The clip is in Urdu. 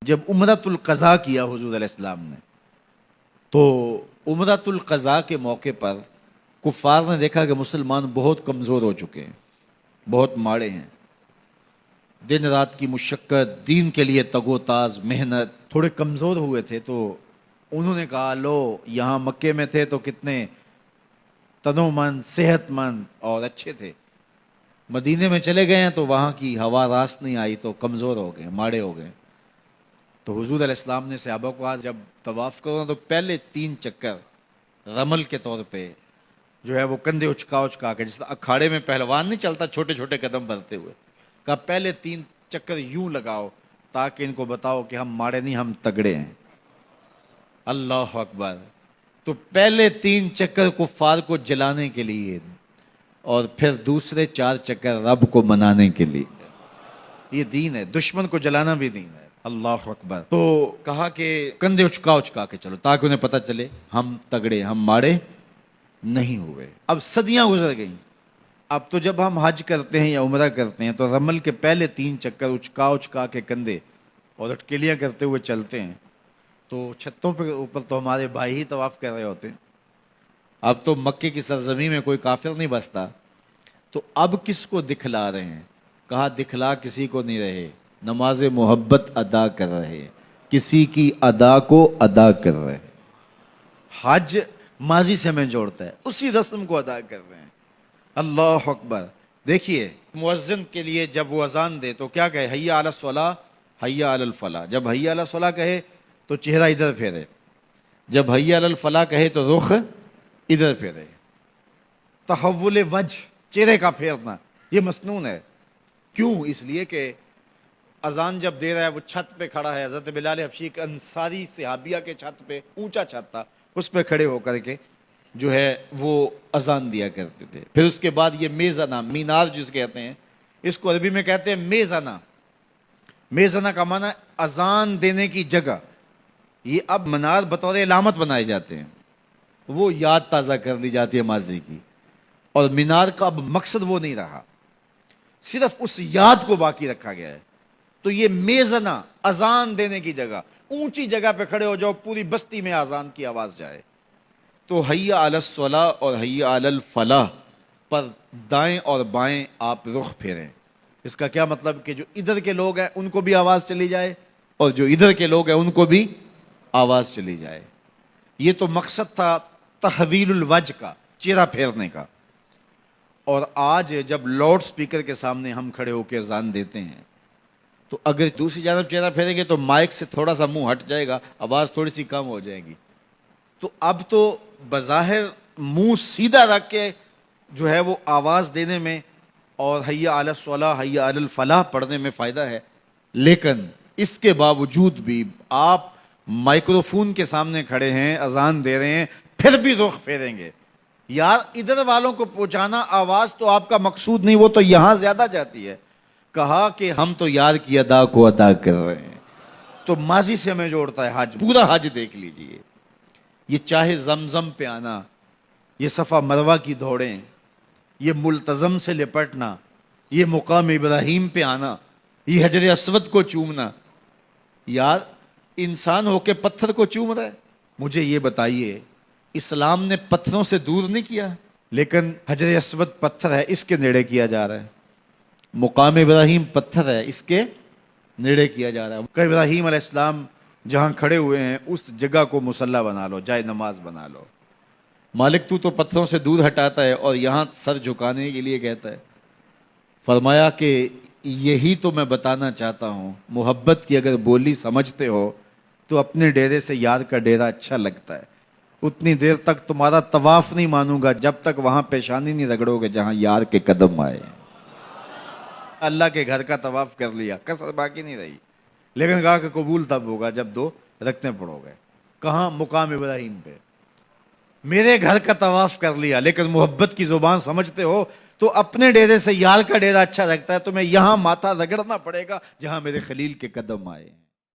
جب عمرۃ القضاء کیا حضور علیہ السلام نے تو عمرۃ القضاء کے موقع پر کفار نے دیکھا کہ مسلمان بہت کمزور ہو چکے ہیں، بہت ماڑے ہیں، دن رات کی مشقت، دین کے لیے تگ و تاز، محنت، تھوڑے کمزور ہوئے تھے۔ تو انہوں نے کہا لو یہاں مکے میں تھے تو کتنے تنو مند، صحت مند اور اچھے تھے، مدینے میں چلے گئے ہیں تو وہاں کی ہوا راست نہیں آئی تو کمزور ہو گئے، ماڑے ہو گئے۔ تو حضور علیہ السلام نے صحابہ کو جب طواف کرو تو پہلے 3 چکر رمل کے طور پہ جو ہے وہ کندھے اچکا کے، جس اکھاڑے میں پہلوان نہیں چلتا چھوٹے چھوٹے قدم بھرتے ہوئے، کہا پہلے 3 چکر یوں لگاؤ تاکہ ان کو بتاؤ کہ ہم ماڑے نہیں، ہم تگڑے ہیں۔ اللہ اکبر۔ تو پہلے 3 چکر کفار کو جلانے کے لیے اور پھر دوسرے 4 چکر رب کو منانے کے لیے۔ یہ دین ہے، دشمن کو جلانا بھی دین ہے۔ اللہ اکبر۔ تو کہا کہ کندھے اچکا کے چلو تاکہ انہیں پتہ چلے ہم تگڑے، ہم ماڑے نہیں ہوئے۔ اب صدیاں گزر گئیں، اب تو جب ہم حج کرتے ہیں یا عمرہ کرتے ہیں تو رمل کے پہلے 3 چکر اچکا کے کندھے اور اٹکلیاں کرتے ہوئے چلتے ہیں، تو چھتوں پہ اوپر تو ہمارے بھائی ہی طواف کر رہے ہوتے ہیں۔ اب تو مکے کی سرزمین میں کوئی کافر نہیں بستا، تو اب کس کو دکھلا رہے ہیں؟ کہا دکھلا کسی کو نہیں رہے، نماز محبت ادا کر رہے، کسی کی ادا کو ادا کر رہے۔ حج ماضی سے میں جوڑتا ہے، اسی رسم کو ادا کر رہے ہیں۔ اللہ اکبر۔ دیکھیے مؤذن کے لیے جب وہ اذان دے تو کیا کہے؟ حی علی الصلاۃ، حی علی الفلاح۔ جب حی علی الصلاۃ کہے تو چہرہ ادھر پھیرے، جب حی علی الفلاح کہے تو رخ ادھر پھیرے۔ تحول وجہ، چہرے کا پھیرنا، یہ مسنون ہے۔ کیوں؟ اس لیے کہ اذان جب دے رہا ہے وہ چھت پہ کھڑا ہے، حضرت بلال حبشی ایک انصاری صحابیہ کے چھت پہ، اونچا چھت تھا، اس پہ کھڑے ہو کر کے جو ہے وہ اذان دیا کرتے تھے۔ پھر اس کے بعد یہ میزانہ، مینار جس کہتے ہیں، اس کو عربی میں کہتے ہیں میزانہ۔ میزانہ کا معنی اذان دینے کی جگہ۔ یہ اب منار بطور علامت بنائے جاتے ہیں، وہ یاد تازہ کر لی جاتی ہے ماضی کی، اور مینار کا اب مقصد وہ نہیں رہا، صرف اس یاد کو باقی رکھا گیا ہے۔ تو یہ میزانہ، اذان دینے کی جگہ، اونچی جگہ پہ کھڑے ہو جاؤ، پوری بستی میں اذان کی آواز جائے۔ تو حی علی الصلاۃ اور حی علی الفلاح پر دائیں اور بائیں آپ رخ پھیریں۔ اس کا کیا مطلب کہ جو ادھر کے لوگ ہیں ان کو بھی آواز چلی جائے اور جو ادھر کے لوگ ہیں ان کو بھی آواز چلی جائے۔ یہ تو مقصد تھا تحویل الوجہ کا، چہرہ پھیرنے کا۔ اور آج جب لاؤڈ سپیکر کے سامنے ہم کھڑے ہو کے اذان دیتے ہیں تو اگر دوسری جانب چہرہ پھیریں گے تو مائک سے تھوڑا سا منہ ہٹ جائے گا، آواز تھوڑی سی کم ہو جائے گی۔ تو اب تو بظاہر منہ سیدھا رکھ کے جو ہے وہ آواز دینے میں اور حی علی الصلاۃ، حی علی الفلاح پڑھنے میں فائدہ ہے، لیکن اس کے باوجود بھی آپ مائکروفون کے سامنے کھڑے ہیں، اذان دے رہے ہیں، پھر بھی رخ پھیریں گے۔ یار ادھر والوں کو پہنچانا آواز تو آپ کا مقصود نہیں، وہ تو یہاں زیادہ جاتی ہے۔ کہا کہ ہم تو یار کی ادا کو ادا کر رہے ہیں۔ تو ماضی سے ہمیں جوڑتا ہے حج، پورا حج دیکھ لیجئے۔ یہ چاہے زمزم پہ آنا، یہ صفا مروہ کی دوڑیں، یہ ملتزم سے لپٹنا، یہ مقام ابراہیم پہ آنا، یہ حجر اسود کو چومنا۔ یار انسان ہو کے پتھر کو چوم رہا ہے؟ مجھے یہ بتائیے، اسلام نے پتھروں سے دور نہیں کیا، لیکن حجر اسود پتھر ہے، اس کے نیڑے کیا جا رہا ہے۔ مقام ابراہیم پتھر ہے، اس کے نیڑے کیا جا رہا ہے۔ کہ ابراہیم علیہ السلام جہاں کھڑے ہوئے ہیں اس جگہ کو مصلی بنا لو، جائے نماز بنا لو۔ مالک تو پتھروں سے دور ہٹاتا ہے اور یہاں سر جھکانے کے لیے کہتا ہے۔ فرمایا کہ یہی تو میں بتانا چاہتا ہوں، محبت کی اگر بولی سمجھتے ہو تو اپنے ڈیرے سے یار کا ڈیرا اچھا لگتا ہے۔ اتنی دیر تک تمہارا طواف نہیں مانوں گا جب تک وہاں پیشانی نہیں رگڑو گے جہاں یار کے قدم آئے۔ اللہ کے گھر کا طواف کر لیا، کسر باقی نہیں رہی، لیکن کہا کہ قبول تب ہوگا جب 2 رکعتیں پڑھو گے۔ کہاں؟ مقام ابراہیم پہ۔ میرے گھر کا طواف کر لیا، لیکن محبت کی زبان سمجھتے ہو تو اپنے ڈیرے سے یار کا ڈیرا اچھا لگتا ہے، تمہیں یہاں ماتھا رگڑنا پڑے گا جہاں میرے خلیل کے قدم آئے۔